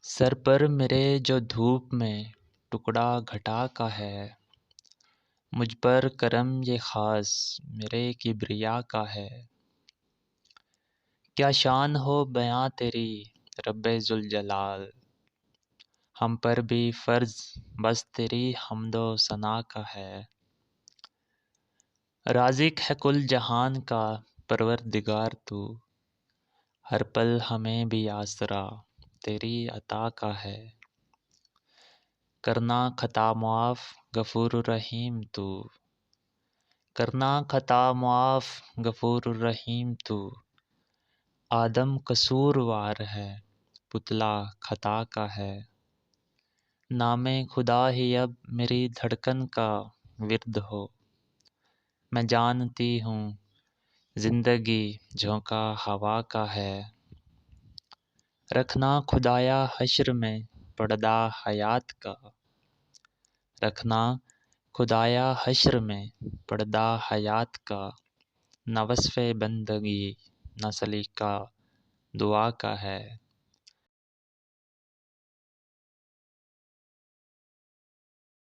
سر پر میرے جو دھوپ میں ٹکڑا گھٹا کا ہے، مجھ پر کرم یہ خاص میرے کبریا کا ہے۔ کیا شان ہو بیاں تیری رب ذوالجلال، ہم پر بھی فرض بس تیری حمد و ثنا کا ہے۔ رازق ہے کل جہان کا پروردگار تو، ہر پل ہمیں بھی آسرا تیری عطا کا ہے۔ کرنا خطا معاف غفور الرحیم تو، کرنا خطا معاف غفور الرحیم تو، آدم قصوروار ہے پتلا خطا کا ہے۔ نام خدا ہی اب میری دھڑکن کا ورد ہو، میں جانتی ہوں زندگی جھونکا ہوا کا ہے۔ رکھنا خدایا حشر میں پردہ حیات کا، رکھنا خدایا حشر میں پردہ حیات کا، نہ وصف بندگی نہ سلیقہ دعا کا ہے۔